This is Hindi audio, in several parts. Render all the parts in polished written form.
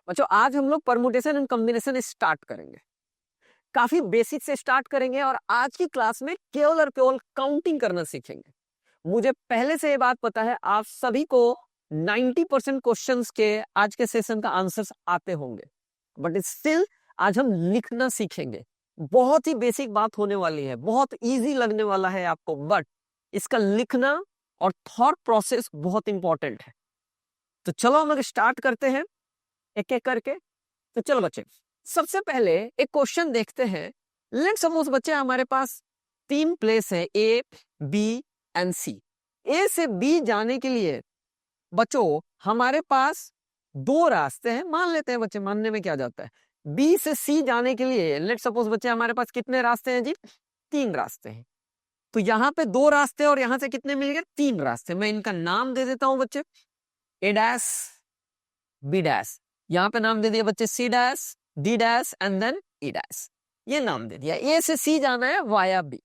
बच्चों आज हम लोग परमुटेशन एंड कॉम्बिनेशन स्टार्ट करेंगे। काफी बेसिक से स्टार्ट करेंगे और आज की क्लास में केवल और केवल काउंटिंग करना सीखेंगे। मुझे पहले से ये बात पता है आप सभी को 90% क्वेश्चंस के आज के सेशन का आंसर्स आते होंगे, बट स्टिल आज हम लिखना सीखेंगे। बहुत ही बेसिक बात होने वाली है, बहुत इजी लगने वाला है आपको, बट इसका लिखना और थॉट प्रोसेस बहुत इंपॉर्टेंट है। तो चलो हम लोग स्टार्ट करते हैं एक एक करके। तो चलो बच्चे, सबसे पहले एक क्वेश्चन देखते हैं। लेट्स सपोज बच्चे हमारे पास तीन प्लेस है, ए बी एंड सी। ए से बी जाने के लिए बच्चों हमारे पास दो रास्ते हैं, मान लेते हैं बच्चे, मानने में क्या जाता है। बी से सी जाने के लिए लेट्स सपोज बच्चे हमारे पास कितने रास्ते हैं जी? तीन रास्ते हैं। तो यहाँ पे दो रास्ते और यहाँ से कितने मिल गए? तीन रास्ते। मैं इनका नाम दे देता हूं बच्चे, ए डैश बी डैश। यहाँ पे नाम दे दिया बच्चे C dash D dash and then E dash. ये नाम दे दिया। ए से सी जाना है वाया बी।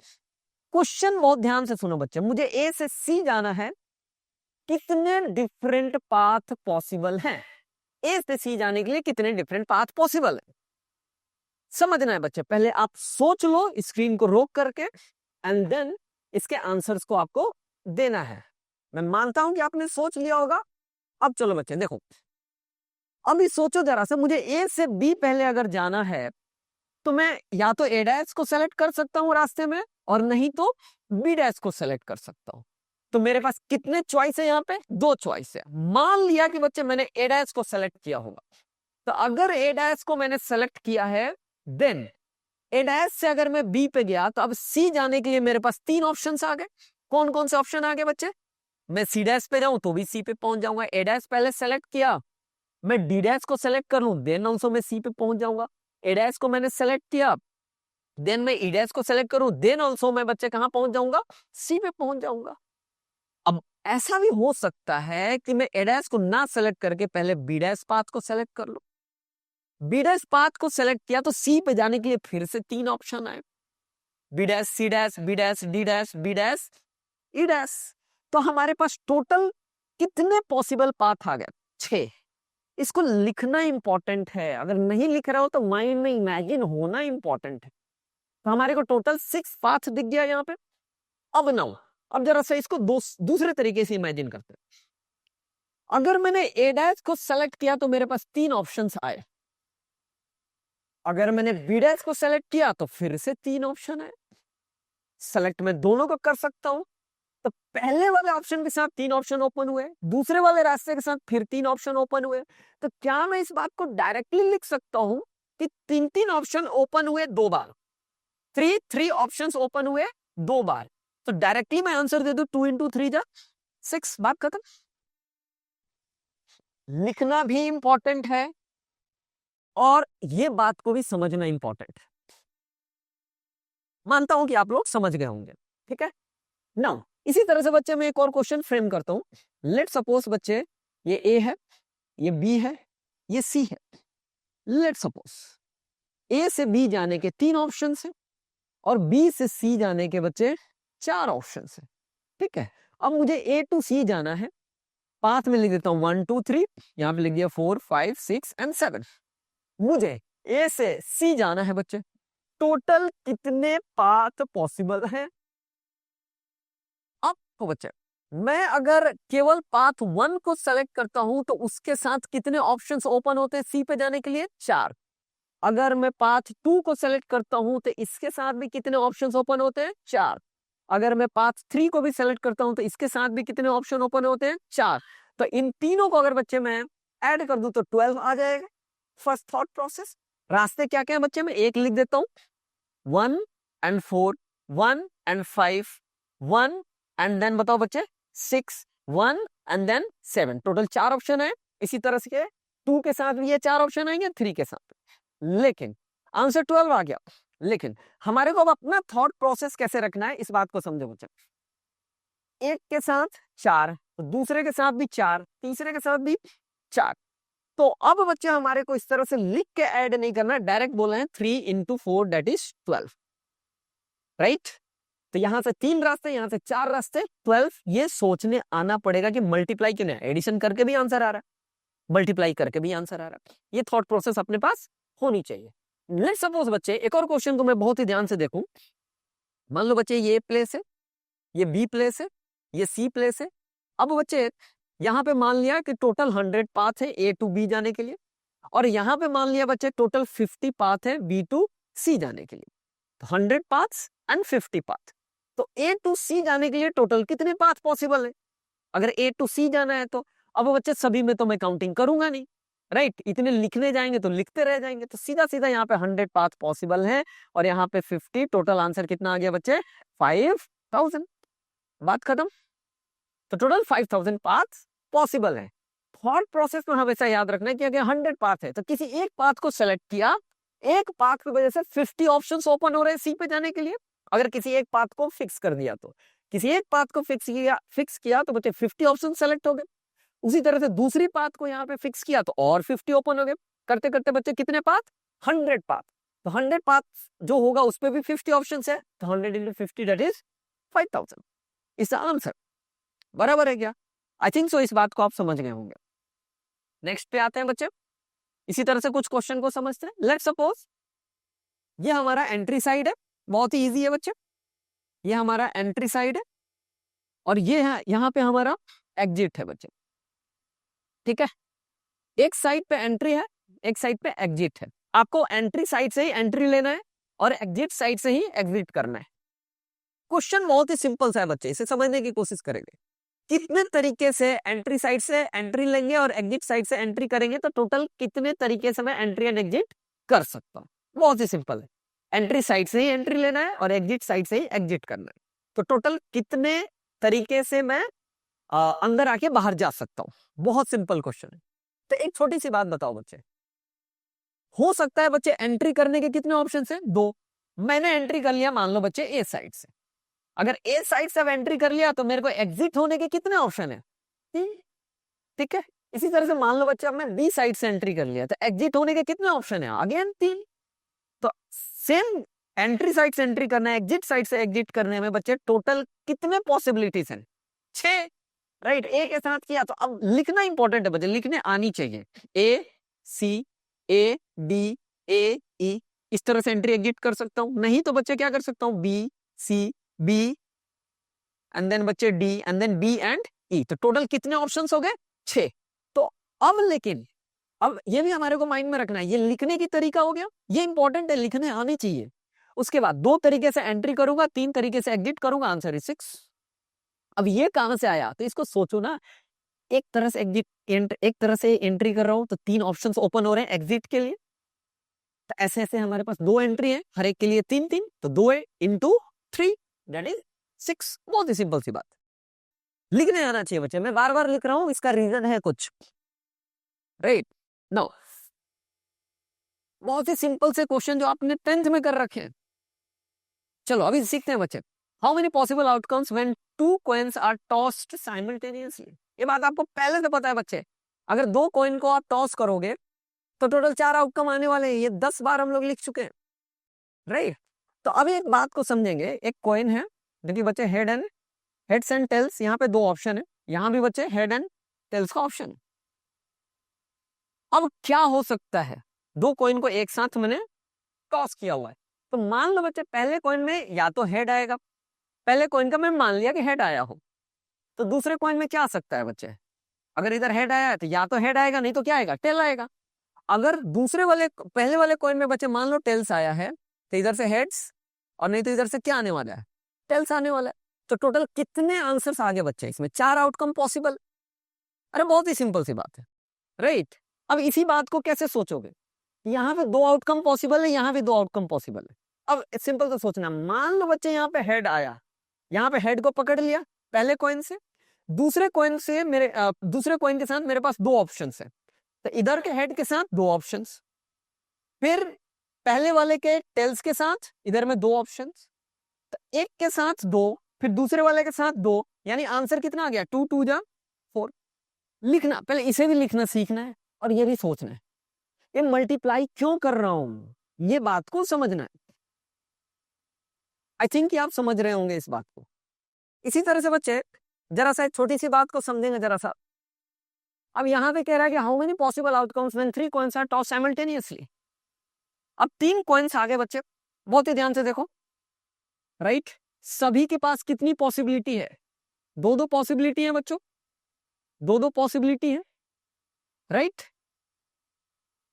क्वेश्चन बहुत ध्यान से सुनो बच्चे, मुझे ए से सी जाना है, कितने डिफरेंट पाथ पॉसिबल हैं? ए से सी जाने के लिए कितने डिफरेंट पाथ पॉसिबल है समझना है बच्चे। पहले आप सोच लो स्क्रीन को रोक करके एंड देन इसके आंसर्स को आपको देना है। मैं मानता हूं कि आपने सोच लिया होगा। अब चलो बच्चे देखो, अभी सोचो जरा सा, मुझे ए से बी पहले अगर जाना है तो मैं या तो ए डैश को सेलेक्ट कर सकता हूं रास्ते में, और नहीं तो बी डैश को सेलेक्ट कर सकता हूं। तो मेरे पास कितने चॉइस है? यहाँ पे दो चॉइस है। मान लिया कि बच्चे मैंने ए डैश को सेलेक्ट किया होगा, तो अगर ए डैश को मैंने सेलेक्ट किया है, देन ए डैश से अगर मैं बी पे गया तो अब सी जाने के लिए मेरे पास तीन ऑप्शन आ गए। कौन कौन से ऑप्शन आ गए बच्चे? मैं सी डैश पे जाऊं तो भी सी पे पहुंच जाऊंगा। ए डैश पहले सेलेक्ट किया, मैं डी डैश को सेलेक्ट कर लूं, देन ऑल्सो मैं सी पे पहुंच जाऊंगा। ए डैश को मैंने सेलेक्ट किया, देन मैं ई डैश को सेलेक्ट करूं, देन ऑल्सो मैं बच्चे कहां पहुंच जाऊंगा? सी पे पहुंच जाऊंगा। अब ऐसा भी हो सकता है कि मैं ए डैश को ना सेलेक्ट करके पहले बी डैश पाथ को सेलेक्ट कर लूं। बी डैश पाथ को सेलेक्ट किया तो सी पे जाने के लिए फिर से तीन ऑप्शन आए, B dash C dash B dash D dash B dash E dash. तो हमारे पास टोटल कितने पॉसिबल पाथ आ गए? 6। इसको लिखना इंपॉर्टेंट है, अगर नहीं लिख रहा हो तो माइंड में इमेजिन होना इंपॉर्टेंट है। तो हमारे को टोटल 6 पाथ दिख गया यहाँ पे। अब नाउ, अब जरा सा इसको दूसरे तरीके से इमेजिन करते हैं। अगर मैंने ए डैश को सेलेक्ट किया तो मेरे पास तीन ऑप्शंस आए, अगर मैंने बी डैश को सेलेक्ट किया तो फिर से तीन ऑप्शन है। सेलेक्ट मैं दोनों को कर सकता हूं, तो पहले वाले ऑप्शन के साथ तीन ऑप्शन ओपन हुए, दूसरे वाले रास्ते के साथ फिर तीन ऑप्शन ओपन हुए। तो क्या मैं इस बात को डायरेक्टली लिख सकता हूं कि तीन तीन ऑप्शन ओपन हुए दो बार, थ्री ऑप्शंस ओपन हुए दो बार, तो डायरेक्टली मैं आंसर दे दूं 2 into 3 जा 6, बात खत्म। लिखना भी इंपॉर्टेंट है और ये बात को भी समझना इंपॉर्टेंट है। मानता हूं कि आप लोग समझ गए होंगे, ठीक है ना। इसी तरह से बच्चे मैं एक और क्वेश्चन फ्रेम करता हूं। लेट सपोज बच्चे ये ए है, ये बी है, ये सी है। लेट सपोज ए से बी जाने के तीन ऑप्शन है और बी से सी जाने के बच्चे चार ऑप्शन है, ठीक है। अब मुझे ए टू सी जाना है, पाथ में लिख देता हूं 1 2 3, यहां पे लिख दिया 4 5 6 एंड 7। मुझे ए से सी जाना है बच्चे, टोटल कितने पाथ पॉसिबल हैं? अब तो बच्चे मैं अगर केवल पाथ 1 को सेलेक्ट करता हूं तो उसके साथ कितने ऑप्शंस ओपन होते हैं सी पे जाने के लिए? 4। अगर मैं पाथ 2 को सेलेक्ट करता हूं तो इसके साथ भी कितने ऑप्शंस ओपन होते हैं? 4। अगर मैं पाथ 3 को भी सेलेक्ट करता हूं तो इसके साथ भी कितने ऑप्शन ओपन होते हैं? 4। तो इन तीनों को अगर बच्चे मैं ऐड कर दूं तो 12 आ जाएगा। First thought process. रास्ते क्या क्या है बच्चे? मैं एक लिख देता हूं, 1 and 4, 1 and 5, 1 एंड देन बताओ बच्चे 6, 1 एंड देन 7। टोटल 4 ऑप्शन है। इसी तरह से 2 के साथ भी ये 4 ऑप्शन आएंगे, 3 के साथ। लेकिन आंसर 12 आ गया। लेकिन हमारे को अब अपना थॉट प्रोसेस कैसे रखना है इस बात को समझो बच्चे। एक के साथ 4, दूसरे के साथ भी 4, तीसरे के साथ भी 4। तो अब बच्चे हमारे को इस तरह से लिख के ऐड नहीं करना, डायरेक्ट बोलना है 3 into 4 दैट इज 12, राइट। तो यहां से 3 रास्ते, यहां से 4 रास्ते, 12। ये सोचने आना पड़ेगा कि मल्टीप्लाई क्यों नहीं, एडिशन करके भी आंसर आ रहा है। मल्टीप्लाई करके भी आंसर आ रहा है। ये थॉट प्रोसेस अपने पास होनी चाहिए। लेट्स सपोज बच्चे एक और क्वेश्चन को मैं बहुत ही ध्यान से देखूं। मान लो बच्चे ये प्लेस है, ये बी प्लेस है, ये सी प्लेस है। अब बच्चे यहाँ पे मान लिया कि टोटल 100 पाथ है ए टू बी जाने के लिए, और यहाँ पे मान लिया बच्चे टोटल 50 पाथ है बी टू सी जाने के लिए। तो 100 पाथ्स एंड 50 पाथ। तो ए टू सी जाने के लिए टोटल कितने पाथ पॉसिबल है? अगर ए टू सी जाना है तो अब बच्चे सभी में तो मैं काउंटिंग करूंगा नहीं, राइट? इतने लिखने जाएंगे तो लिखते रह जाएंगे। तो सीधा सीधा यहाँ पे 100 पाथ पॉसिबल है और यहाँ पे 50। टोटल आंसर कितना आ गया बच्चे? 5000। बात खत्म। तो टोटल 5000 पाथ पॉसिबल है। थॉट प्रोसेस में हमेशा याद रखना है कि अगर 100 पाथ है तो किसी एक पाथ को सेलेक्ट किया, एक पाथ की वजह से 50 ऑप्शंस ओपन हो रहे हैं सी पे जाने के लिए। अगर किसी एक पाथ को फिक्स कर दिया तो किसी एक पाथ को फिक्स किया तो बच्चे 50 ऑप्शन सेलेक्ट हो गए। उसी तरह से दूसरी पाथ को यहाँ पे फिक्स किया तो और 50 ओपन हो गए। करते करते बच्चे कितने पाथ? 100 पाथ। तो 100 पाथ जो होगा उस पे भी 50 ऑप्शन है, तो 100 into 50 that is 5000 is the answer. बराबर है क्या? आई थिंक सो इस बात को आप समझ गए होंगे। नेक्स्ट पे आते हैं बच्चे। इसी तरह से कुछ क्वेश्चन को समझते हैं। लेट्स सपोज ये हमारा एंट्री साइड है, बहुत ही इजी है बच्चे। ये हमारा एंट्री साइड है और ये है यहाँ पे हमारा एग्जिट है बच्चे, ठीक है? एक साइड पे एंट्री है, एक साइड पे एग्जिट है। आपको एंट्री साइड से ही एंट्री लेना है और एग्जिट साइड से ही एग्जिट करना है। क्वेश्चन बहुत ही सिंपल सा है बच्चे, इसे समझने की कोशिश करेंगे। कितने तरीके से एंट्री साइड से एंट्री लेंगे और एग्जिट साइड से एंट्री करेंगे, तो टोटल कितने तरीके से मैं एंट्री एंड एग्जिट कर सकता हूँ? बहुत ही सिंपल है। एंट्री साइड से ही एंट्री लेना है और एग्जिट साइड से ही एग्जिट करना है। तो टोटल कितने तरीके से मैं अंदर आके बाहर जा सकता हूँ? बहुत सिंपल क्वेश्चन है। तो एक छोटी सी बात बताओ बच्चे, हो सकता है बच्चे एंट्री करने के कितने ऑप्शन है? 2। मैंने एंट्री कर लिया मान लो बच्चे ए साइड से। अगर ए साइड से एंट्री कर लिया तो मेरे को एग्जिट होने के कितने ऑप्शन है? 3। ठीक है। इसी तरह से मान लो बच्चे मैं बी साइड से एंट्री कर लिया तो एग्जिट होने के कितने ऑप्शन है? अगेन 3। तो सेम एंट्री साइड से एंट्री करना है, एग्जिट साइड से एग्जिट करने में बच्चे टोटल कितने पॉसिबिलिटीज हैं? 6। राइट, ए के साथ किया तो अब लिखना इंपॉर्टेंट है बच्चे, लिखने आनी चाहिए। ए सी ए डी ए ई, इस तरह से एंट्री एग्जिट कर सकता हूं। नहीं तो बच्चे क्या कर सकता हूं? B C B and then बच्चे D and then B and E. तो टोटल कितने ऑप्शंस हो गए? 6। तो अब लेकिन अब ये भी हमारे को माइंड में रखना है, ये लिखने की तरीका हो गया, ये इंपॉर्टेंट है, लिखने आने चाहिए। उसके बाद 2 तरीके से एंट्री करूंगा, 3 तरीके से एग्जिट करूंगा, आंसर इज 6। अब ये कहां से आया? तो इसको सोचो ना, एक तरह से एक तरह से एंट्री कर रहा हूं तो 3 ऑप्शंस ओपन हो रहे हैं एग्जिट के लिए। तो ऐसे ऐसे हमारे पास 2 एंट्री है, हर एक के लिए 3-3, तो 2 इंटू 3 दैट इज 6। बहुत ही सिंपल सी बात, लिखने आना चाहिए बच्चे। मैं बार बार लिख रहा हूं, इसका रीजन है कुछ, राइट? नो, बहुत ही सिंपल से क्वेश्चन जो आपने 10th में कर रखे हैं। चलो अभी सीखते हैं बच्चे। How many possible outcomes when 2 coins are tossed simultaneously? ये बात आपको पहले से पता है बच्चे। अगर 2 कॉइन को आप टॉस करोगे तो टोटल 4 आउटकम आने वाले हैं। ये 10 बार हम लोग लिख चुके हैं, राइट? तो अभी एक बात को समझेंगे। एक कॉइन है, देखिए बच्चे हेड्स एंड टेल्स, यहाँ पे 2 ऑप्शन है, यहाँ भी बच्चे हेड एंड टेल्स का ऑप्शन है। अब क्या हो सकता है? 2 कॉइन को एक साथ मैंने टॉस किया हुआ है, तो मान लो बच्चे पहले कॉइन में या तो हेड आएगा, पहले कॉइन का मैं मान लिया कि हेड आया हो, तो दूसरे कॉइन में क्या आ सकता है बच्चे? अगर इधर हेड आया है तो या तो हेड आएगा, नहीं तो क्या आएगा? टेल आएगा। अगर पहले वाले कॉइन में बच्चे मान लो टेल्स आया है, तो इधर से हेड्स, और नहीं तो इधर से क्या आने वाला है? टेल्स आने वाला है। तो टोटल कितने आंसर्स आ गए बच्चे इसमें? 4 आउटकम पॉसिबल। अरे बहुत ही सिंपल सी बात है, राइट? अब इसी बात को कैसे सोचोगे? यहाँ पे 2 आउटकम पॉसिबल है, यहाँ पे 2 आउटकम पॉसिबल है। अब सिंपल से सोचना, मान लो बच्चे यहाँ पे हेड आया, यहाँ पे हेड को पकड़ लिया पहले कॉइन से, दूसरे कॉइन के साथ मेरे पास 2 ऑप्शंस है, तो इधर के हेड के साथ 2 ऑप्शंस, फिर पहले वाले के टेल्स के साथ इधर में 2 ऑप्शंस, तो एक के साथ 2, फिर दूसरे वाले के साथ 2, यानी आंसर कितना आ गया? 2 2 जा 4। लिखना, पहले इसे भी लिखना सीखना है और ये भी सोचना है, ये मल्टीप्लाई क्यों कर रहा हूं, ये बात को समझना है। आई थिंक आप समझ रहे होंगे इस बात को। इसी तरह से बच्चे जरा सा एक छोटी सी बात को समझेंगे जरा सा। अब यहाँ पे कह रहा है कि how many possible outcomes when 3 coins are toss simultaneously. अब 3 कॉइन्स आगे बच्चे, बहुत ही ध्यान से देखो, राइट। सभी के पास कितनी पॉसिबिलिटी है? दो दो पॉसिबिलिटी है बच्चों, दो दो पॉसिबिलिटी है, राइट।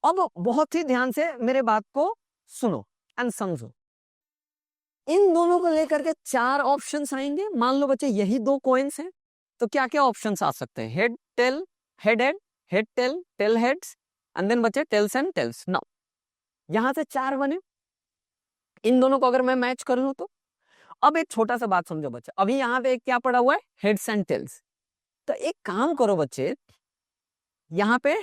अब बहुत ही ध्यान से मेरे बात को सुनो एंड समझो। इन दोनों को लेकर के 4 ऑप्शंस आएंगे। मान लो बच्चे यही 2 कॉइन्स हैं, तो क्या क्या ऑप्शंस आ सकते हैं? Head tail, head head, head tail, tail heads, and then बच्चे टेल्स एंड टेल्स। नाउ यहां से 4 बने, इन दोनों को अगर मैं मैच कर लूं तो। अब एक छोटा सा बात समझो बच्चे, अभी यहाँ पे एक क्या पड़ा हुआ है? Heads and tails. तो एक काम करो बच्चे, यहाँ पे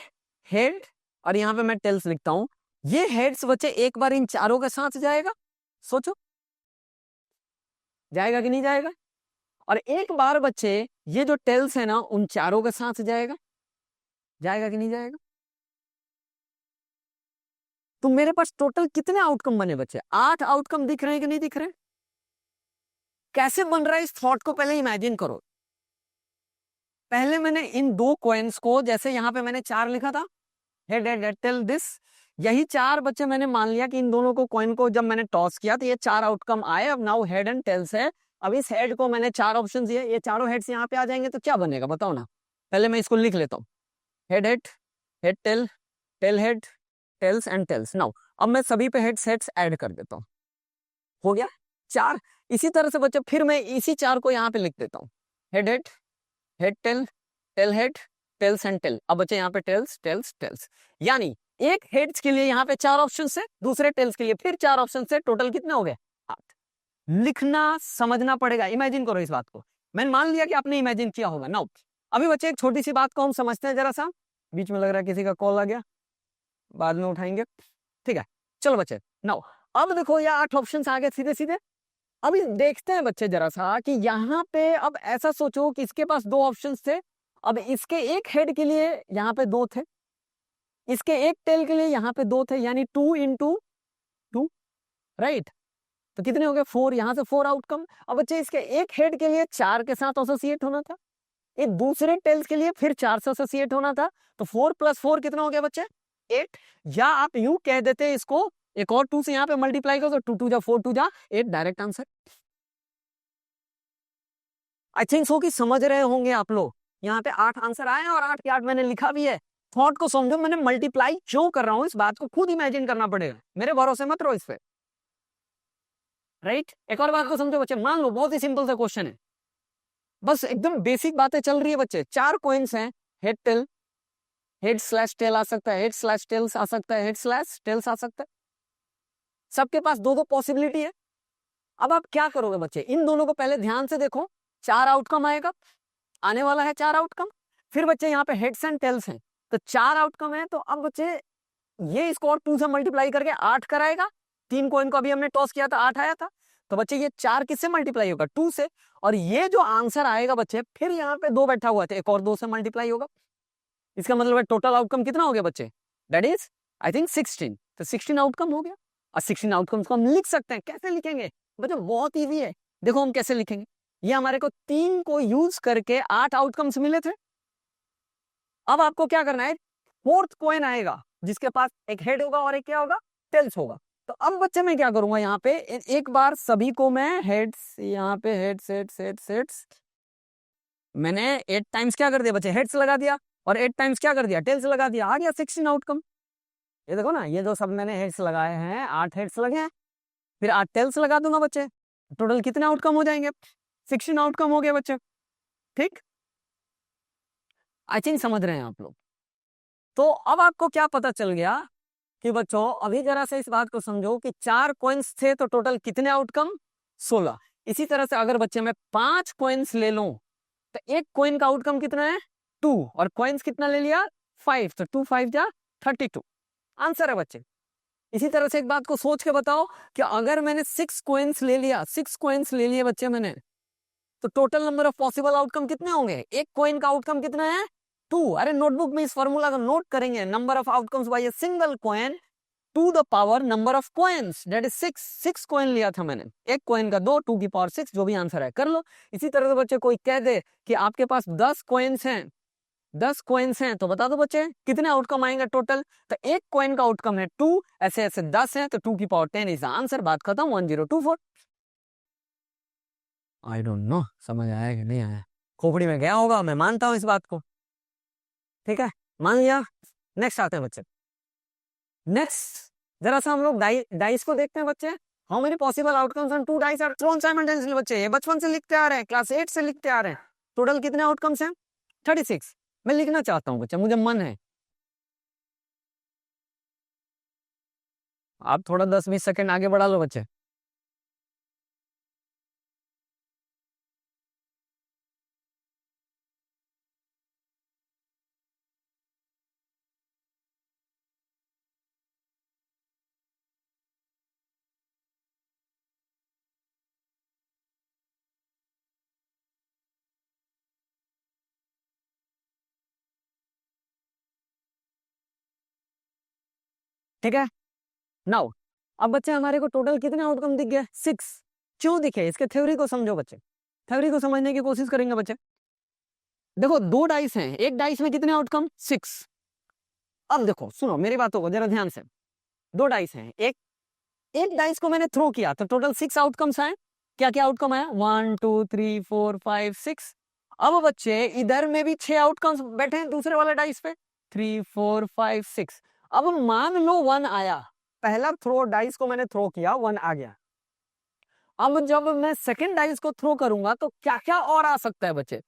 हेड और यहाँ पे मैं टेल्स लिखता हूं। ये हेड्स बच्चे एक बार इन चारों के साथ जाएगा, सोचो जाएगा कि नहीं जाएगा? और एक बार बच्चे ये जो टेल्स है ना उन चारों के साथ जाएगा, जाएगा कि नहीं जाएगा? तो मेरे पास टोटल कितने आउटकम बने बच्चे? 8 आउटकम दिख रहे हैं कि नहीं दिख रहे? कैसे बन रहा है इस थॉट को पहले इमेजिन करो। पहले मैंने इन 2 कॉइन्स को, जैसे यहाँ पे मैंने 4 लिखा था, head head head tell this, यही 4 बच्चे मैंने मान लिया कि इन दोनों को कॉइन को जब मैंने टॉस किया तो ये 4 आउटकम आए। अब नाउ हेड एंड टेल्स है। अब इस हेड को मैंने 4 ऑप्शन दिए, ये चारों हेड्स यहाँ पे आ जाएंगे तो क्या बनेगा बताओ ना। पहले मैं इसको लिख लेता हूँ, head head, head tail, tail head, tails and tails. Now अब मैं सभी पे हेड्स हेड्स ऐड कर देता हूँ, हो गया 4। इसी तरह से बच्चे फिर मैं इसी 4 को यहाँ पे लिख देता हूँ, head head, head tail, tail head, tails and tail. अब बच्चे यहाँ पे टेल्स टेल्स टेल्स, यानी एक हेड्स के लिए यहाँ पे 4 ऑप्शन है, दूसरे टेल्स के लिए फिर 4 ऑप्शन है, टोटल कितने हो गए? 8। लिखना समझना पड़ेगा, इमेजिन करो इस बात को। मैंने मान लिया कि आपने इमेजिन किया होगा। नाउ अभी बच्चे एक छोटी सी बात को हम समझते हैं जरा सा। बीच में लग रहा है किसी का कॉल आ गया, बाद में उठाएंगे, ठीक है। चलो बच्चे, नाउ अब देखो ये 8 ऑप्शन आ गए सीधे सीधे। अभी देखते हैं बच्चे जरा सा कि यहाँ पे अब ऐसा सोचो कि इसके पास 2 ऑप्शन थे। अब इसके एक हेड के लिए यहाँ पे 2 थे, इसके एक टेल के लिए यहाँ पे 2 थे, यानी 2 इंटू 2, राइट। तो कितने हो गए? 4। यहाँ से 4 आउटकम। अब बच्चे इसके एक हेड के लिए 4 के साथ एसोसिएट होना था, एक दूसरे टेल्स के लिए फिर 4 से एसोसिएट होना था। तो 4 + 4 कितना हो गया बच्चे? 8। या आप यूं कह देते हैं इसको, एक और 2 से यहाँ पे मल्टीप्लाई करो तो 2 2 जा 4 2 जा 8, direct answer. I think so कि समझ रहे होंगे आप लोग। यहाँ पे 8 आंसर आए और 8 के 8 मैंने लिखा भी है। थॉट को समझो, मैंने मल्टीप्लाई क्यों कर रहा हूं, इस बात को खुद इमेजिन करना पड़ेगा, मेरे भरोसे मत रहो इस पे, राइट। एक और बात को समझो बच्चे, मान लो बहुत ही सिंपल सा क्वेश्चन है, बस एकदम बेसिक बातें चल रही है बच्चे। 4 कॉइन्स हैं, head tail, head slash tail आ सकता है, हेड स्लैश टेल्स आ सकता है, हेड स्लैश टेल्स आ सकता है। सबके पास 2 पॉसिबिलिटी है। अब आप क्या करोगे बच्चे? इन दोनों को पहले ध्यान से देखो, 4 आउटकम आएगा, आने वाला है 4 आउटकम। फिर बच्चे यहाँ पे हेड्स एंड टेल्स हैं, तो 4 आउटकम है। तो अब बच्चे ये इसको और 2 से मल्टीप्लाई करके 8 कराएगा। 3 कॉइन को अभी हमने टॉस किया था, 8 आया था। तो बच्चे ये 4 किससे मल्टीप्लाई होगा? 2 से। और ये जो आंसर आएगा बच्चे, फिर यहाँ पे 2 बैठा हुआ था, एक और 2 से मल्टीप्लाई होगा। इसका मतलब है टोटल आउटकम कितना हो गया बच्चे? That is I think 16। तो 16 आउटकम हो गया। और 16 आउटकम्स को हम लिख सकते हैं। कैसे लिखेंगे बच्चे? बहुत ईजी है, देखो हम कैसे लिखेंगे। ये हमारे को 3 को यूज करके 8 आउटकम्स मिले थे। अब आपको क्या करना है, 4th कॉइन आएगा जिसके पास एक हेड होगा और एक क्या होगा? टेल्स होगा। तो अब बच्चे मैं क्या करूंगा, यहाँ पे एक बार सभी को मैं हेड्स, यहाँ पे हेड्स हेड्स हेड्स हेड्स, मैंने 8 टाइम्स क्या कर दिया बच्चे? हेड्स लगा दिया। और 8 टाइम्स क्या कर दिया? टेल्स लगा दिया। आ गया 16 आउटकम। ये देखो ना, ये जो सब मैंने हेड्स लगाए हैं, 8 हेड्स लगे हैं, फिर 8 टेल्स लगा दूंगा बच्चे। टोटल कितने आउटकम हो जाएंगे? 16 आउटकम हो गए बच्चे, ठीक। आई थिंक समझ रहे हैं आप लोग। तो अब आपको क्या पता चल गया कि बच्चों, अभी जरा से इस बात को समझो कि 4 कॉइन्स थे तो टोटल कितने आउटकम? 16। इसी तरह से अगर बच्चे मैं 5 कॉइन्स ले लूं तो एक कॉइन का आउटकम कितना है? 2। और कॉइन्स कितना ले लिया? 5। तो 2 5 जा 32, आंसर है बच्चे। इसी तरह से एक बात को सोच के बताओ कि अगर मैंने 6 कॉइन्स ले लिया, 6 कॉइन्स ले लिए बच्चे मैंने, तो total number of possible outcome कितने होंगे? एक कॉइन का आउटकम कितना है? 2। अरे नोटबुक में इस फॉर्मूला को नोट करेंगे, number of outcomes by a single coin to the power number of coins, that is 6। 6 coin लिया था मैंने, एक कॉइन का 2, 2 की पावर 6, जो भी आंसर है कर लो। इसी तरह से बच्चे कोई कह दे कि आपके पास 10 कॉइन्स हैं, 10 कॉइन्स हैं, तो बता दो बच्चे कितने आउटकम आएंगे टोटल। तो एक कॉइन का आउटकम है 2, ऐसे ऐसे 10 है, तो 2 की पावर 10 इज आंसर। बात खत्म। 1024। आई डोंट नो समझ आया कि नहीं आया, खोपड़ी में गया होगा, मैं मानता हूं इस बात को। ठीक है, मान लिया। नेक्स्ट आते हैं बच्चे। नेक्स्ट जरा सा हम लोग डाइस को देखते हैं बच्चे। How many possible outcomes on two dice are thrown simultaneously. बच्चे ये बचपन से लिखते आ रहे हैं, क्लास 8 से लिखते आ रहे हैं। टोटल कितने आउटकम्स हैं? 36। मैं लिखना चाहता हूँ बच्चे, मुझे मन है। आप थोड़ा 10-20 सेकंड आगे बढ़ा लो बच्चे। ठीक है, नाउ अब बच्चे हमारे को टोटल कितने आउटकम दिख गए? 6। क्यों दिखे? इसके थ्योरी को समझो बच्चे, थ्योरी को समझने की कोशिश करेंगे बच्चे। देखो दो डाइस हैं, एक डाइस में कितने आउटकम? 6। अब देखो सुनो मेरी बातों को जरा ध्यान से। दो डाइस हैं, एक एक डाइस को मैंने थ्रो किया तो टोटल 6 आउटकम्स आए। क्या क्या आउटकम आया? 1 2 3 4 5 6। अब बच्चे इधर में भी 6 आउटकम्स बैठे हैं दूसरे वाले डाइस पे, 3 4 5 6। अब मान लो 1 आया, पहला थ्रो डाइस को मैंने थ्रो किया, 1 आ गया। अब जब मैं सेकंड डाइस को थ्रो करूंगा तो क्या क्या और आ सकता है बच्चे?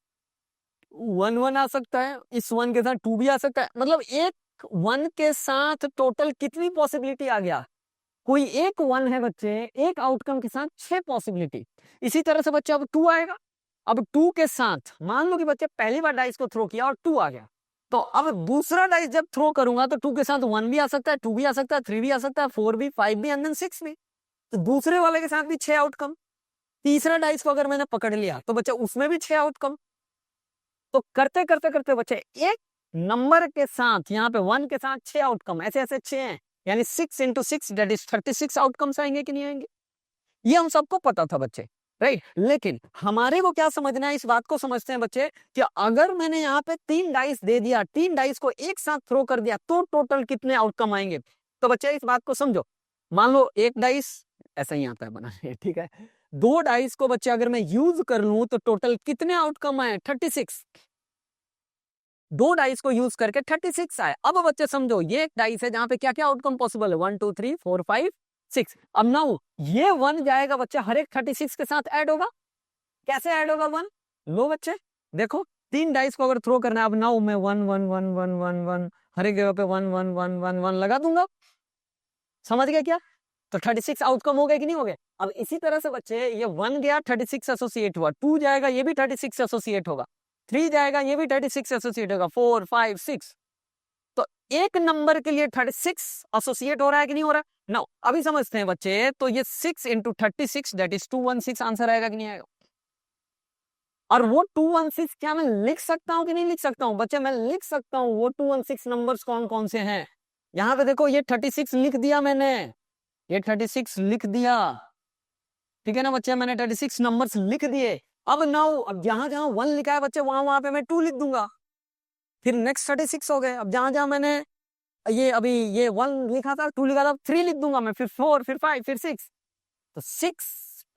1 1 आ सकता है, इस 1 के साथ 2 भी आ सकता है, मतलब एक 1 के साथ टोटल कितनी पॉसिबिलिटी आ गया? कोई एक 1 है बच्चे, एक आउटकम के साथ 6 पॉसिबिलिटी। इसी तरह से बच्चे अब 2 आएगा। अब 2 के साथ मान लो कि बच्चे पहली बार डाइस को थ्रो किया और 2 आ गया, तो अब दूसरा डाइस जब थ्रो करूंगा तो 2 के साथ 1 भी आ सकता है, 2 भी आ सकता है, 3 भी आ सकता है, 4 भी, 5 भी, एंड देन 6 भी। तो दूसरे वाले के साथ भी 6 आउटकम। तीसरा डाइस को अगर मैंने पकड़ लिया तो बच्चे उसमें भी 6 आउटकम। तो करते करते करते बच्चे एक नंबर के साथ, यहाँ पे 1 के साथ 6 आउटकम, ऐसे ऐसे 6 हैं, यानी 6 इंटू 6 दैट इज 36 आउटकम्स आएंगे कि नहीं आएंगे? ये हम सबको पता था बच्चे, राइट। लेकिन हमारे को क्या समझना है, इस बात को समझते हैं बच्चे कि अगर मैंने यहाँ पे 3 डाइस दे दिया, 3 डाइस को एक साथ थ्रो कर दिया तो टोटल कितने आउटकम आएंगे। तो बच्चे इस बात को समझो। मान लो एक डाइस ऐसा ही आता है बनाने, ठीक है। दो डाइस को बच्चे अगर मैं यूज कर लूं तो टोटल कितने आउटकम आए? 36। दो डाइस को यूज करके 36 आए। अब बच्चे समझो ये एक डाइस है जहां पे क्या क्या आउटकम पॉसिबल है? 1 2 3 4 5 6। अब नाउ ये 1 जाएगा बच्चे हर एक 36 के साथ ऐड होगा। कैसे ऐड होगा 1? लो बच्चे देखो, 3 डाइस को अगर थ्रो करना है, अब नाउ मैं 1 1 1 1 1 1 हर एक जगह पे 1 1 1 1 1 लगा दूंगा। समझ गए क्या? तो 36 आउटकम हो गए कि नहीं हो गए? अब इसी तरह से बच्चे ये 1 गया, 36 एसोसिएट हुआ, 2 जाएगा ये भी 36 एसोसिएट होगा, 3 जाएगा ये भी 36 एसोसिएट होगा, 4 5 6। तो एक नंबर के लिए 36 एसोसिएट हो रहा है कि नहीं हो रहा? नो अभी समझते हैं बच्चे। तो ये 6 इंटू 36 दैट इज 216 आंसर आएगा कि नहीं आएगा? और वो 216 क्या मैं लिख सकता हूं कि नहीं लिख सकता हूं? बच्चे मैं लिख सकता हूं। वो 216 नंबर्स कौन कौन से हैं? यहां पे देखो, ये 36 लिख दिया मैंने, ये 36 लिख दिया, ठीक है ना बच्चे, मैंने 36 नंबर्स लिख दिए। अब नाउ अब जहां जहां 1 लिखा है बच्चे वहां वहां पे मैं 2 लिख दूंगा, फिर नेक्स्ट 36 हो गए। अब जहां जहां मैंने ये अभी ये 1 लिखा था, 2 लिखा था, 3 लिख दूंगा मैं, फिर 4, फिर 5, फिर 6। तो 6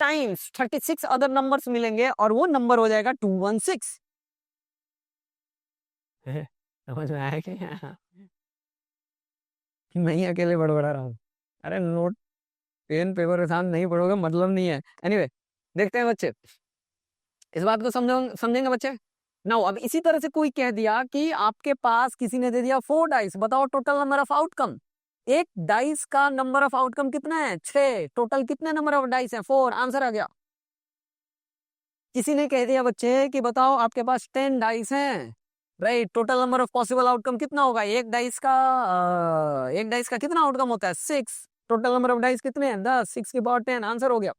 टाइम्स 36 अदर नंबर्स मिलेंगे और वो नंबर हो जाएगा 216। समझ में आया क्या? मैं ही अकेले बड़बड़ा रहा हूँ। अरे नोट पेन पेपर के साथ नहीं पढ़ोगे मतलब नहीं है। एनीवे देखते हैं बच्चे, इस बात को समझेंगे बच्चे। नाउ अब इसी तरह से कोई कह दिया कि आपके पास किसी ने दे दिया 4 डाइस, बताओ टोटल नंबर ऑफ आउटकम। एक डाइस का नंबर ऑफ आउटकम कितना है? 6। टोटल कितने नंबर ऑफ डाइस है? 4। आंसर आ गया। किसी ने कह दिया बच्चे कि बताओ आपके पास 10 डाइस हैं, right, total number of possible outcome कितना होगा? एक डाइस का कितना आउटकम होता है? 6। टोटल नंबर ऑफ डाइस कितने हैं? 10। 6 की पावर 10 आंसर हो गया।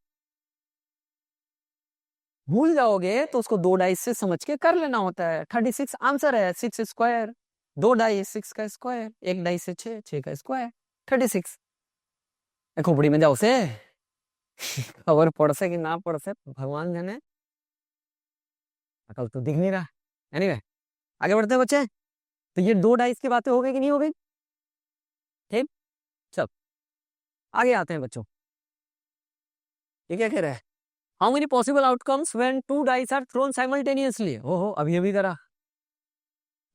भूल जाओगे तो उसको 2 डाइस से समझ के कर लेना होता है। 36 आंसर है, 6 स्क्वायर, 2 डाइस 6 का स्क्वायर, एक डाइस से 6, 6 का स्क्वायर 36। खोपड़ी में जाओ से खबर पढ़ से कि ना पढ़ से भगवान जाने, अकल तो दिख नहीं रहा। एनीवे आगे बढ़ते हैं बच्चे। तो ये दो डाइस की बातें हो गई कि नहीं हो गई? ठीक, चल आगे आते हैं बच्चों। ये क्या कह रहा है? How many possible outcomes when two dice are thrown simultaneously? ओहो, अभी अभी करा,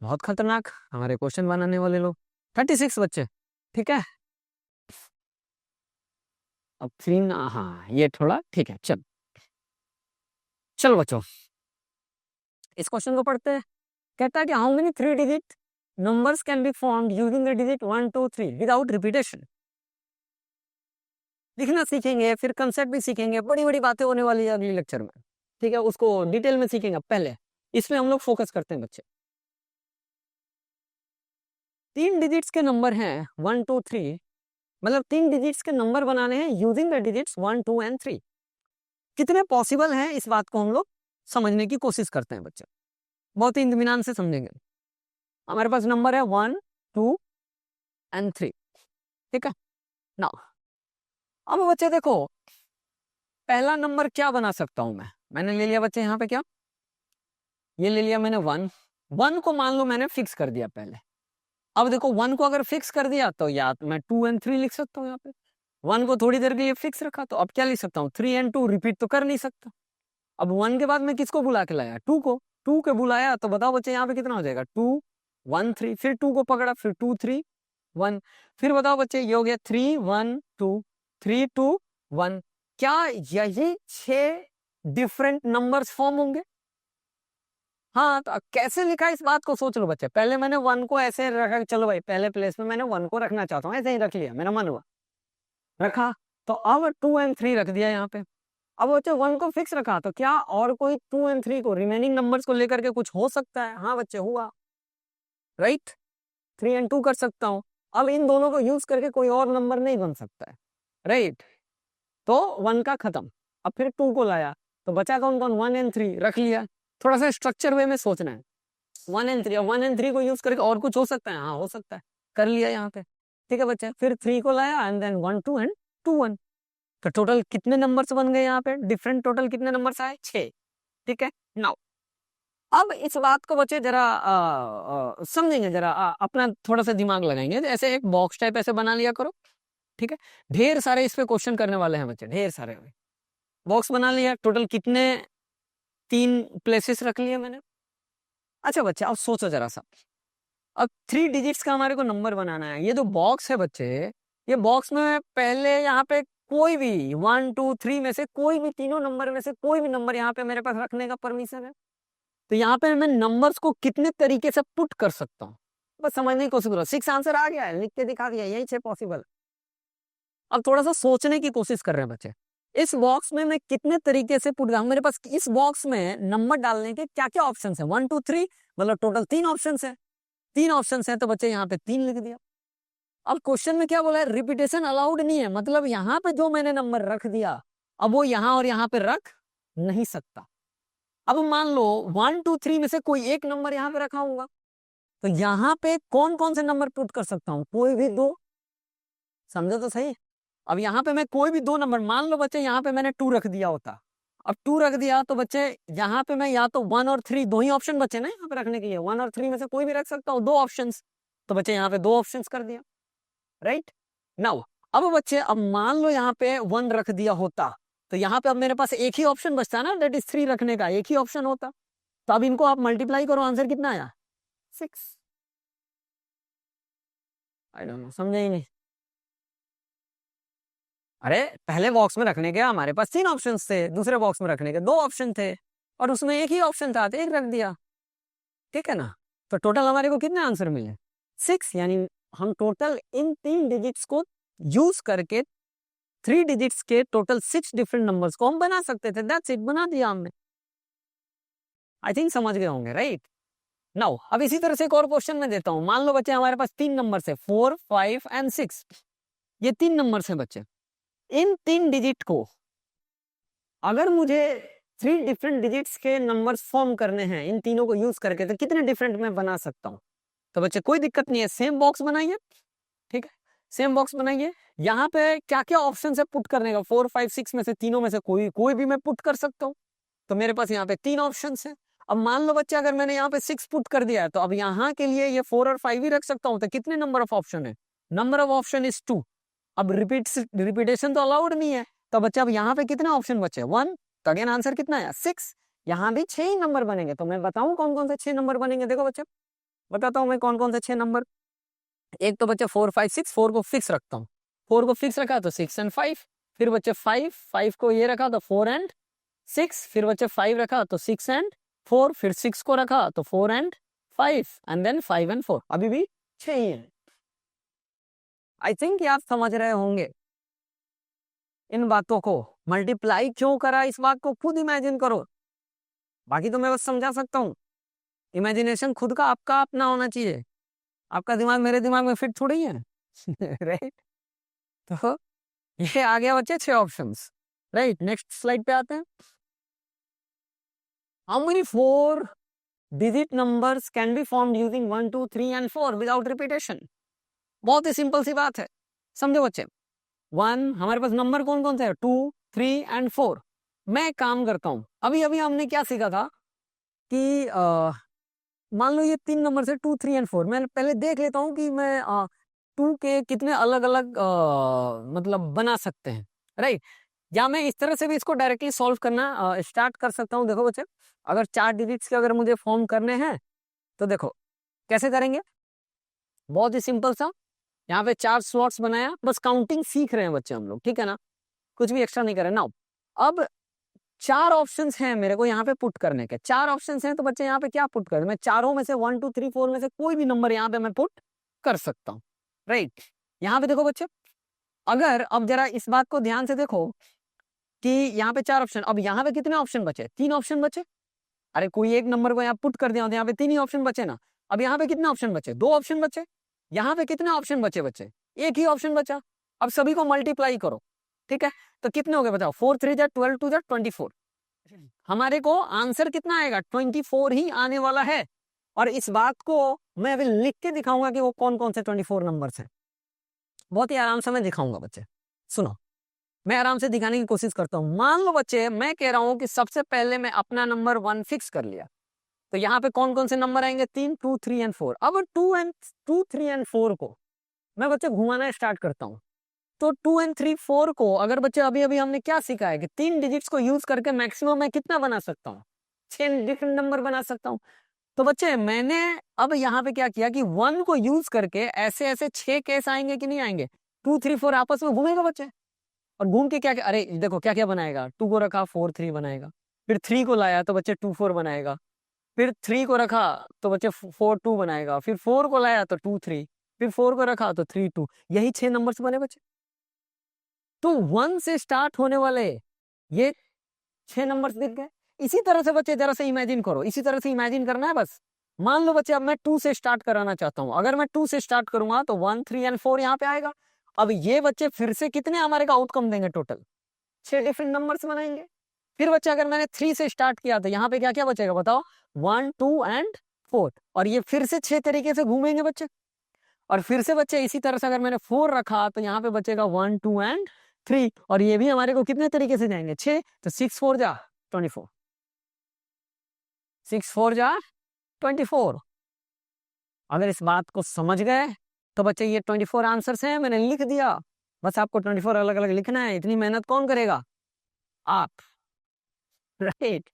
बहुत खतरनाक हमारे क्वेश्चन बनाने वाले लोग। 36 बच्चे, ठीक है। अब फिर हाँ ये थोड़ा ठीक है। चल चल बच्चों, इस क्वेश्चन को पढ़ते हैं। कहता है कि how many 3 digit numbers can be formed using the digit 1 2 3 without repetition. लिखना सीखेंगे, फिर कंसेप्ट भी सीखेंगे, बड़ी बड़ी बातें होने वाली है अगले लेक्चर में, ठीक है। उसको डिटेल में सीखेंगे, पहले इसमें हम लोग फोकस करते हैं बच्चे। 3 डिजिट्स के नंबर हैं 1 2 3, मतलब 3 डिजिट्स के नंबर बनाने हैं यूजिंग द डिजिट्स 1 2 एंड 3। कितने पॉसिबल हैं इस बात को हम लोग समझने की कोशिश करते हैं बच्चे, बहुत ही इत्मीनान से समझेंगे। हमारे पास नंबर है 1 2 एंड 3, ठीक है ना। अब बच्चे देखो, पहला नंबर क्या बना सकता हूं मैंने ले लिया बच्चे यहाँ पे, क्या ये ले लिया मैंने 1 को मान लो मैंने फिक्स कर दिया पहले। अब देखो 1 को अगर फिक्स कर दिया तो या तो मैं 2 एंड 3 लिख सकता हूँ यहाँ पे। 1 को थोड़ी देर के लिए फिक्स रखा तो अब क्या लिख सकता हूँ, 3 एंड 2 रिपीट तो कर नहीं सकता। अब 1 के बाद मैं किसको बुला के लाया, 2 को, 2 के बुलाया तो बताओ बच्चे यहाँ पे कितना हो जाएगा, 2 1 3, फिर 2 को पकड़ा, फिर 2 3 1, फिर बताओ बच्चे ये हो गया 3 1 2 3 2 1। क्या यही 6 डिफरेंट नंबर्स फॉर्म होंगे? हाँ, तो अब कैसे लिखा इस बात को सोच लो बच्चे। पहले मैंने 1 को ऐसे रखा, चलो भाई पहले प्लेस में मैंने 1 को रखना चाहता हूँ, ऐसे ही रख लिया, मेरा मन हुआ रखा। तो अब 2 एंड 3 रख दिया यहाँ पे। अब बच्चे 1 को फिक्स रखा, तो क्या और कोई 2 एंड 3 को रिमेनिंग नंबर्स को लेकर के कुछ हो सकता है? हाँ बच्चे हुआ, राइट, 3 एंड 2 कर सकता हूँ। अब इन दोनों को यूज करके कोई और नंबर नहीं बन सकता है, राइट। तो 1 का खत्म, अब फिर 2 को लाया तो बचा कौन कौन, 1 एंड 3 रख लिया। थोड़ा सा स्ट्रक्चर वे में सोचना है, 1 एंड 3, 1 एंड 3 को यूज करके और कुछ हो सकता है? हाँ हो सकता है, कर लिया यहाँ पे, ठीक है बच्चे। फिर 3 को लाया एंड देन 1 2 एंड 2 1। तो टोटल कितने नंबर्स बन गए यहाँ पे, डिफरेंट टोटल कितने नंबर्स आए, 6, ठीक है। नाउ अब इस बात को बच्चे जरा समझेंगे, जरा अपना थोड़ा सा दिमाग लगाएंगे। ऐसे एक बॉक्स टाइप ऐसे बना लिया करो, ठीक है। ढेर सारे इस पे क्वेश्चन करने वाले हैं बच्चे, ढेर सारे। बॉक्स बना लिया, टोटल कितने, 3 प्लेसेस रख लिए मैंने। अच्छा बच्चे अब सोचो जरा सा, अब 3 डिजिट्स का हमारे को नंबर बनाना है। ये जो बॉक्स है बच्चे, ये बॉक्स में पहले यहाँ पे कोई भी 1 2 3 में से कोई भी, तीनों नंबर में से कोई भी नंबर यहाँ पे मेरे पास रखने का परमिशन है। तो यहाँ पे मैं नंबर्स को कितने तरीके से पुट कर सकता हूँ, बस समझने की कोशिश करो। 6 आंसर आ गया है, लिख के दिखा दिया, यही 6 पॉसिबल। अब थोड़ा सा सोचने की कोशिश कर रहे हैं बच्चे, इस बॉक्स में मैं कितने तरीके से पुट डालूं। मेरे पास इस बॉक्स में नंबर डालने के क्या क्या ऑप्शन है, 1 2 3, मतलब टोटल 3 ऑप्शन है। 3 ऑप्शन है तो बच्चे यहाँ पे 3 लिख दिया। अब क्वेश्चन में क्या बोला है, रिपीटेशन अलाउड नहीं है, मतलब यहाँ पे जो मैंने नंबर रख दिया अब वो यहाँ और यहाँ पे रख नहीं सकता। अब मान लो 1 2 3 में से कोई एक नंबर यहाँ पे रखा होगा, तो यहाँ पे कौन कौन से नंबर पुट कर सकता हूँ, कोई भी 2, समझो तो सही। अब यहाँ पे मैं कोई भी 2 नंबर, मान लो बच्चे यहाँ पे मैंने 2 रख दिया होता, अब 2 रख दिया तो बच्चे यहाँ पे मैं या तो 1 और 3, 2 ही ऑप्शन बचे ना यहाँ पे रखने के लिए, 1 और 3 में से कोई भी रख सकता हूँ, 2 ऑप्शन। तो बच्चे यहाँ पे 2 ऑप्शन कर दिया, राइट। नाउ अब बच्चे अब मान लो यहाँ पे 1 रख दिया होता, तो यहाँ पे अब मेरे पास एक ही ऑप्शन बचता ना, दैट इज 3 रखने का, एक ही ऑप्शन होता। तो अब इनको आप मल्टीप्लाई करो, आंसर कितना आया, 6। आई डोंट नो, समझे ही नहीं। अरे पहले बॉक्स में रखने के हमारे पास 3 ऑप्शन थे, दूसरे बॉक्स में रखने के 2 ऑप्शन थे, और उसमें एक ही ऑप्शन था तो एक रख दिया, ठीक है ना। तो टोटल हमारे को कितने आंसर मिले, 6। यानी हम टोटल इन 3 डिजिट्स को यूज करके 3 डिजिट्स के टोटल 6 डिफरेंट नंबर्स को हम बना सकते थे, दैट्स इट, बना दिया हमने। आई थिंक समझ गए होंगे, राइट। नाउ अब इसी तरह से एक और क्वेश्चन में देता हूं। मान लो बच्चे हमारे पास 3 नंबर है, 4 5 एंड 6, ये 3 नंबर हैं बच्चे। इन 3 डिजिट को अगर मुझे 3 डिफरेंट डिजिट्स के नंबर्स फॉर्म करने हैं इन तीनों को यूज करके, तो कितने डिफरेंट मैं बना सकता हूँ। तो बच्चे कोई दिक्कत नहीं है, सेम बॉक्स बनाइए, ठीक है, सेम बॉक्स बनाइए। यहाँ पे क्या क्या ऑप्शन है पुट करने का, 4 5 6 में से तीनों में से कोई भी मैं पुट कर सकता हूँ। तो मेरे पास यहाँ पे 3 ऑप्शन है। अब मान लो बच्चे अगर मैंने यहाँ पे 6 पुट कर दिया है तो अब यहाँ के लिए ये 4 और 5 ही रख सकता हूँ। तो कितने नंबर ऑफ ऑप्शन है? Number of option is 2। अब रिपीटेशन तो अलाउड नहीं है, तो बच्चा अब यहाँ पे कितने ऑप्शन बचे? 1। तो अगेन आंसर कितना है? 6। यहाँ भी 6 ही नंबर बनेंगे। तो मैं बताऊं कौन कौन से 6 नंबर बनेंगे? देखो बच्चे बताता हूँ मैं कौन कौन से 6 नंबर। एक तो बच्चे 4 5 6, 4 को फिक्स रखता हूँ, 4 को फिक्स रखा तो 6 एंड 5। फिर बच्चे 5 को ये रखा तो 4 एंड 6। फिर बच्चे 5 रखा तो 6 एंड 4। फिर 6 को रखा तो 4 एंड 5 एंड देन 5 एंड 4। अभी भी 6 ही है। आई थिंक आप समझ रहे होंगे इन बातों को। मल्टीप्लाई क्यों करा इस बात को खुद इमेजिन करो, बाकी तो मैं बस समझा सकता हूँ। इमेजिनेशन खुद का आपका अपना होना चाहिए। आपका दिमाग मेरे दिमाग में फिट थोड़ी है राइट। तो ये आ गया बच्चे 6 ऑप्शंस। राइट, नेक्स्ट स्लाइड पे आते हैं। How many 4 digit numbers can be formed using 1 2 3 and 4 without repetition? बहुत ही सिंपल सी बात है, समझो बच्चे। 1 हमारे पास नंबर कौन कौन से है? 2 3 एंड 4। मैं काम करता हूं, अभी अभी हमने क्या सीखा था कि मान लो ये 3 नंबर से 2 3 एंड 4। मैं पहले देख लेता हूँ कि मैं 2 के कितने अलग अलग मतलब बना सकते हैं। राइट, या मैं इस तरह से भी इसको डायरेक्टली सॉल्व करना स्टार्ट कर सकता हूँ। देखो बच्चे, अगर 4 डिजिट्स के अगर मुझे फॉर्म करने हैं तो देखो कैसे करेंगे। बहुत ही सिंपल सा, यहाँ पे 4 स्लॉट्स बनाया, बस काउंटिंग सीख रहे हैं बच्चे हम लोग, ठीक है ना, कुछ भी एक्स्ट्रा नहीं कर रहे ना। अब 4 ऑप्शंस हैं मेरे को यहाँ पे पुट करने के। 4 ऑप्शंस हैं तो बच्चे यहाँ पे क्या पुट कर, मैं चारों में से 1 2 3 4 में से कोई भी नंबर यहाँ पे मैं पुट कर सकता हूँ। राइट, यहाँ पे देखो बच्चे, अगर अब जरा इस बात को ध्यान से देखो कि यहाँ पे 4 ऑप्शन, अब यहाँ पे कितने ऑप्शन बचे? 3 ऑप्शन बचे। अरे कोई एक नंबर को यहाँ पुट कर दिया तो यहाँ पे 3 ही ऑप्शन बचे ना। अब यहाँ पे कितने ऑप्शन बचे? 2 ऑप्शन बचे। यहाँ पे कितने ऑप्शन बचे बच्चे? एक ही ऑप्शन बचा। अब सभी को मल्टीप्लाई करो, ठीक है, तो कितने हो गए बताओ? 4 3 जा 12 2 जा 24। हमारे को आंसर कितना आएगा? 24 ही आने वाला है। और इस बात को मैं अभी लिख के दिखाऊंगा कि वो कौन कौन से 24 नंबर्स हैं। बहुत ही आराम से मैं दिखाऊंगा बच्चे, सुनो, मैं आराम से दिखाने की कोशिश करता हूं। मान लो बच्चे मैं कह रहा हूं कि सबसे पहले मैं अपना नंबर 1 फिक्स कर लिया, तो यहाँ पे कौन कौन से नंबर आएंगे? 3 2 3 एंड 4। अब 2 3 एंड 4 को मैं बच्चे घुमाना स्टार्ट करता हूँ। तो 2 एंड 3 4 को अगर बच्चे अभी अभी हमने क्या सीखा है कि 3 डिजिट्स को यूज करके मैक्सिमम मैं कितना बना सकता हूँ? 6 डिफरेंट नंबर बना सकता हूँ। तो बच्चे मैंने अब यहाँ पे क्या किया कि 1 को यूज करके ऐसे ऐसे 6 केस आएंगे कि नहीं आएंगे? 2 3 4 आपस में घूमेगा बच्चे, और घूम के क्या क्या, अरे देखो क्या क्या बनाएगा। 2 को रखा 4 3 बनाएगा, फिर 3 को लाया तो बच्चे 2 4 बनाएगा, फिर 3 को रखा तो बच्चे 4 2 बनाएगा, फिर 4 को लाया तो 2 3, फिर 4 को रखा तो 3 2। यही 6 नंबर्स बने बच्चे। तो 1 से स्टार्ट होने वाले ये 6 नंबर्स दिख गए। इसी तरह से बच्चे जरा से इमेजिन करो, इसी तरह से इमेजिन करना है बस। मान लो बच्चे अब मैं 2 से स्टार्ट कराना चाहता हूं, अगर मैं 2 से स्टार्ट करूंगा तो 1 3 एंड 4 यहाँ पे आएगा। अब ये बच्चे फिर से कितने हमारे का आउटकम देंगे? टोटल 6 डिफरेंट नंबर्स बनाएंगे। फिर बच्चे अगर मैंने 3 से स्टार्ट किया तो यहाँ पे क्या क्या बचेगा बताओ? 1 2 एंड 4, और ये फिर से 6 तरीके से घूमेंगे बच्चे। और फिर से बच्चे इसी तरह से अगर मैंने 4 रखा तो यहाँ पे बचेगा 1 2 एंड 3, और ये भी हमारे को कितने तरीके से जाएंगे? 6। तो 6 4 जा 24, 6 4 जा 24। अगर इस बात को समझ गए तो बच्चे ये 24 आंसर्स हैं, मैंने लिख दिया। बस आपको 24 अलग अलग लिखना है। इतनी मेहनत कौन करेगा? आप, राइट।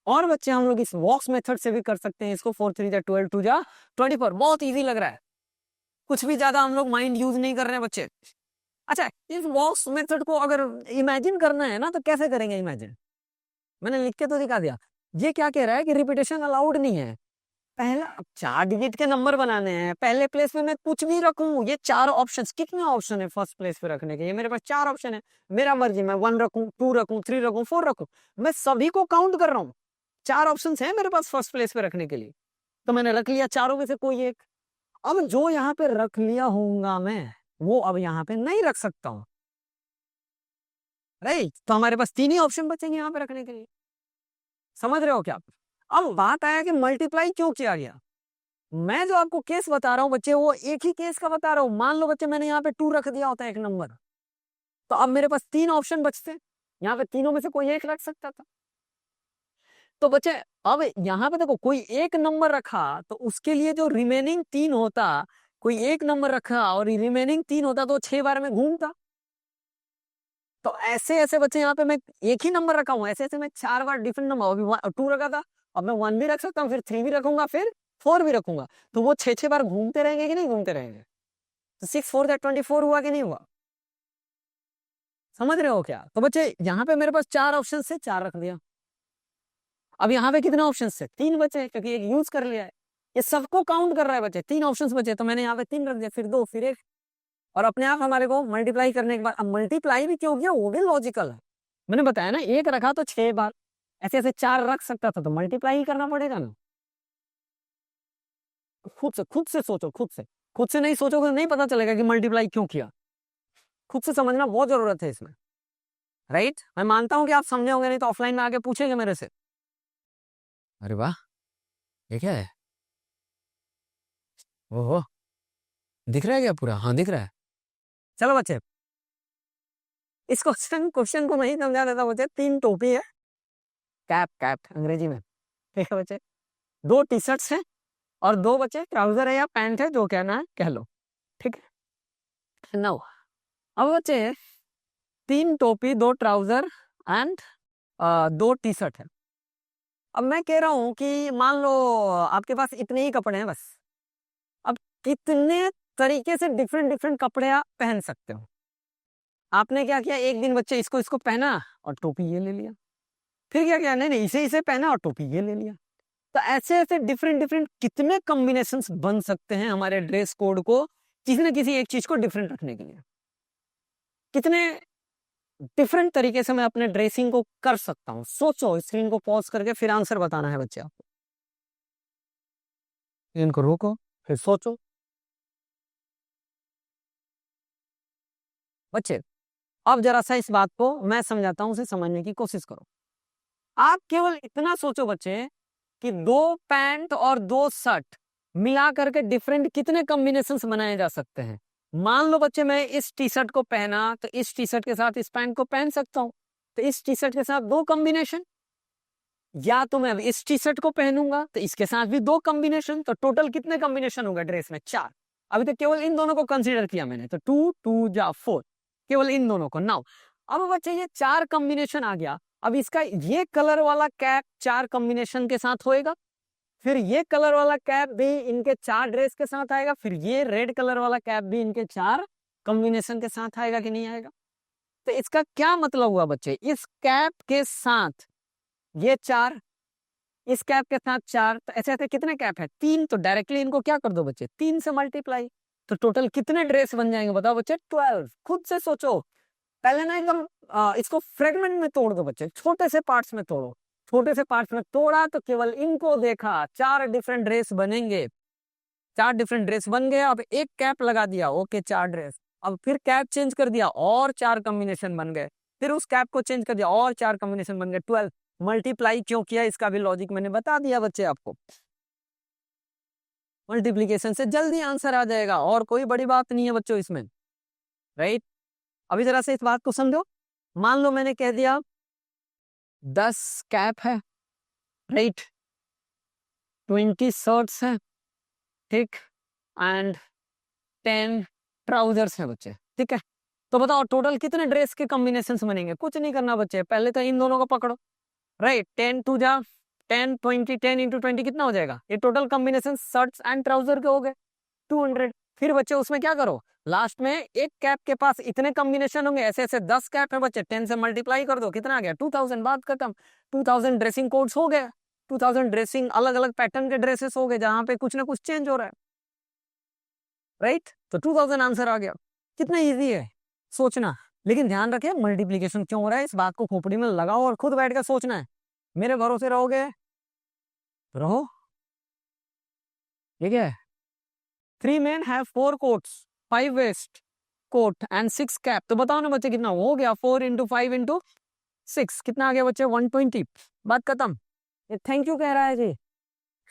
और बच्चे हम लोग इस बॉक्स मेथड से भी कर सकते हैं इसको। 4 3 जा 12 2 जा 24। बहुत इजी लग रहा है, कुछ भी ज्यादा हम लोग माइंड यूज नहीं कर रहे हैं बच्चे। अच्छा, इस बॉक्स मेथड को अगर इमेजिन करना है ना तो कैसे करेंगे इमेजिन? मैंने लिख के तो दिखा दिया। ये क्या कह रहा है कि रिपीटेशन अलाउड नहीं है। पहला 4 डिजिट के नंबर बनाने हैं, पहले प्लेस में मैं कुछ भी रखूं। ये 4 ऑप्शंस, कितने ऑप्शन है फर्स्ट प्लेस पे रखने के? ये मेरे पास 4 ऑप्शन है, मेरा मर्जी, मैं 1 रखूं 2 रखूं 3 रखूं 4 रखूं, मैं सभी को काउंट कर रहा हूं। 4 ऑप्शंस है मेरे पास फर्स्ट प्लेस पे रखने के लिए, तो मैंने रख लिया चारों में से कोई एक। अब जो यहाँ पे रख लिया होऊंगा मैं, वो अब यहाँ पे नहीं रख सकता हूँ। राइट, तो हमारे पास 3 ही ऑप्शन बचेंगे यहाँ पे रखने के लिए। समझ रहे हो क्या? अब बात आया कि मल्टीप्लाई क्यों किया गया। मैं जो आपको केस बता रहा हूँ बच्चे, वो एक ही केस का बता रहा हूँ। मान लो बच्चे मैंने यहाँ पे 2 रख दिया होता है एक नंबर, तो अब मेरे पास 3 ऑप्शन बचते, यहाँ पे तीनों में से कोई एक रख सकता था। तो बच्चे अब यहाँ पे देखो कोई एक नंबर रखा तो उसके लिए जो रिमेनिंग 3 होता, कोई एक नंबर रखा और रिमेनिंग 3 होता तो 6 बार में घूमता। तो ऐसे ऐसे बच्चे यहाँ पे मैं एक ही नंबर रखा हूँ, ऐसे ऐसे मैं 4 बार डिफरेंट नंबर, अभी 2 रखा था, अब मैं 1 भी रख सकता हूँ, फिर 3 भी रखूंगा, फिर 4 भी रखूंगा, तो वो 6 बार घूमते रहेंगे कि नहीं घूमते रहेंगे? तो 6 4 24 हुआ कि नहीं हुआ? समझ रहे हो क्या? तो बच्चे यहाँ पे मेरे पास 4 ऑप्शन से 4 रख दिया। अब यहाँ पे कितने ऑप्शन से? 3 बचे, क्योंकि एक यूज कर लिया है, ये सबको काउंट कर रहा है बच्चे। 3 ऑप्शन बचे तो मैंने यहाँ पे 3 रख दिया, फिर 2, फिर 1, और अपने आप हमारे को मल्टीप्लाई करने के बाद, अब मल्टीप्लाई भी क्यों किया वो भी लॉजिकल है। मैंने बताया ना, एक रखा तो 6 बार, ऐसे ऐसे 4 रख सकता था तो मल्टीप्लाई ही करना पड़ेगा ना। खुद से सोचो, खुद से नहीं सोचोगे तो नहीं पता चलेगा कि मल्टीप्लाई क्यों किया। खुद से समझना बहुत जरूरत है इसमें, राइट? मैं मानता हूं कि आप समझे होंगे, नहीं तो ऑफलाइन में आके पूछेंगे मेरे से। अरे वाह, ये क्या है? ओहो, दिख रहा है क्या पूरा? हाँ दिख रहा है। चलो बच्चे, इस क्वेश्चन को मैं ही समझा देता बच्चे। 3 टोपी है, कैप, कैप अंग्रेजी में, ठीक है बच्चे। 2 टी शर्ट्स हैं और 2 बच्चे ट्राउजर है या पैंट है, जो कहना है कह लो, ठीक है। नाउ अब बच्चे 3 टोपी, 2 ट्राउजर एंड 2 टी शर्ट है। अब मैं कह रहा हूं कि मान लो आपके पास इतने ही कपड़े हैं बस। अब कितने तरीके से डिफरेंट डिफरेंट कपड़े आप पहन सकते हो? आपने क्या किया, एक दिन बच्चे इसको इसको पहना और टोपी ये ले लिया, फिर क्या किया, नहीं नहीं इसे इसे पहना और टोपी ये ले लिया। तो ऐसे ऐसे डिफरेंट डिफरेंट कितने कॉम्बिनेशंस बन सकते हैं हमारे ड्रेस कोड को किसी न किसी एक चीज को डिफरेंट रखने के लिए। कितने डिफरेंट तरीके से मैं अपने ड्रेसिंग को कर सकता हूँ। सोचो, स्क्रीन को पॉज करके फिर आंसर बताना है बच्चे आपको। इनको रोको, फिर सोचो बच्चे। अब जरा सा इस बात को मैं समझाता हूं, उसे समझने की कोशिश करो। आप केवल इतना सोचो बच्चे कि 2 पैंट और 2 शर्ट मिला करके डिफरेंट कितने कॉम्बिनेशंस बनाए जा सकते हैं। मान लो बच्चे मैं इस टी शर्ट को पहना तो इस टी शर्ट के साथ इस पैंट को पहन सकता हूं, तो इस टी शर्ट के साथ 2 कॉम्बिनेशन, या तो मैं अब इस टी शर्ट को पहनूंगा तो इसके साथ भी 2 कॉम्बिनेशन, तो टोटल कितने कॉम्बिनेशन होगा ड्रेस में? 4। अभी तो केवल इन दोनों को कंसीडर किया मैंने, तो 2 2 जा 4, केवल इन दोनों को। नाउ अब बच्चे ये 4 कॉम्बिनेशन आ गया। अब इसका ये कलर वाला कैप 4 कॉम्बिनेशन के साथ होएगा, फिर ये कलर वाला कैप भी इनके 4 ड्रेस के साथ आएगा, फिर ये रेड कलर वाला कैप भी इनके 4 कॉम्बिनेशन के साथ आएगा कि नहीं आएगा? तो इसका क्या मतलब हुआ बच्चे, इस कैप के साथ ये 4, इस कैप के साथ 4, तो ऐसे ऐसे कितने कैप है? 3। तो डायरेक्टली इनको क्या कर दो बच्चे, 3 से मल्टीप्लाई, तो टोटल कितने ड्रेस बन जाएंगे बताओ बच्चे? 12। खुद से सोचो, पहले ना एकदम इसको फ्रेगमेंट में तोड़ दो बच्चे, छोटे से पार्ट्स में तोड़ो। छोटे से पार्ट्स में तोड़ा तो केवल इनको देखा, 4 डिफरेंट ड्रेस बनेंगे। 4 डिफरेंट ड्रेस बन गए। अब एक कैप लगा दिया, ओके 4 ड्रेस। अब फिर कैप चेंज कर दिया और 4 कॉम्बिनेशन बन गए, फिर उस कैप को चेंज कर दिया और 4 कॉम्बिनेशन बन गए, 12। मल्टीप्लाई क्यों किया इसका भी लॉजिक मैंने बता दिया बच्चे आपको। मल्टीप्लीकेशन से जल्दी आंसर आ जाएगा और कोई बड़ी बात नहीं है बच्चों इसमें, राइट? अभी जरा से इस बात को समझो। मान लो मैंने कह दिया 10 कैप है, राइट, 20 शर्ट्स है, ठीक, एंड 10 ट्राउजर्स है बच्चे, ठीक है। तो बताओ टोटल कितने ड्रेस के कॉम्बिनेशन बनेंगे? कुछ नहीं करना बच्चे, पहले तो इन दोनों को पकड़ो, राइट। 10 2 जा 10, 20, 10 इंटू 20 कितना हो जाएगा? ये total combination shirts and trouser के हो गए 200। फिर बच्चे उसमें क्या करो, लास्ट में एक कैप के पास इतने कॉम्बिनेशन होंगे, ऐसे ऐसे 10 कैप है बच्चे, 10 से मल्टीप्लाई कर दो, कितना आ गया? 2000। बात खत्म। 2000 ड्रेसिंग कोड्स हो गए, 2000 ड्रेसिंग अलग अलग पैटर्न के ड्रेसेस हो गए जहां पे कुछ ना कुछ चेंज हो रहा है, राइट। तो 2000 आंसर आ गया। कितना इजी है सोचना, लेकिन ध्यान रखे मल्टीप्लीकेशन क्यों हो रहा है इस बात को खोपड़ी में लगाओ और खुद बैठ कर सोचना है। मेरे भरोसे रहोगे तो रहो। ठीक है। 3 men have 4 coats, 5 waist coat and 6 cap। तो बताओ ना बच्चे कितना हो गया? 4 इंटू 5 इंटू 6 कितना आ गया बच्चे? 120। बात खत्म। ये थैंक यू कह रहा है जी,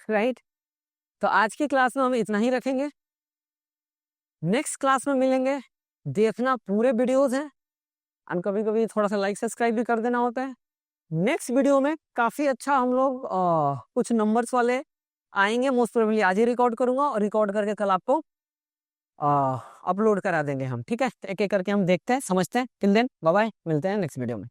राइट। तो आज की क्लास में हम इतना ही रखेंगे, नेक्स्ट क्लास में मिलेंगे। देखना पूरे वीडियोस हैं, और कभी कभी थोड़ा सा लाइक सब्सक्राइब भी कर देना होता है। नेक्स्ट वीडियो में काफी अच्छा हम लोग कुछ नंबर्स वाले आएंगे, मोस्ट प्रोबेबली आज ही रिकॉर्ड करूंगा और रिकॉर्ड करके कल आपको अपलोड करा देंगे हम। ठीक है, एक एक करके हम देखते हैं, समझते हैं। टिल देन बाय बाय, मिलते हैं नेक्स्ट वीडियो में।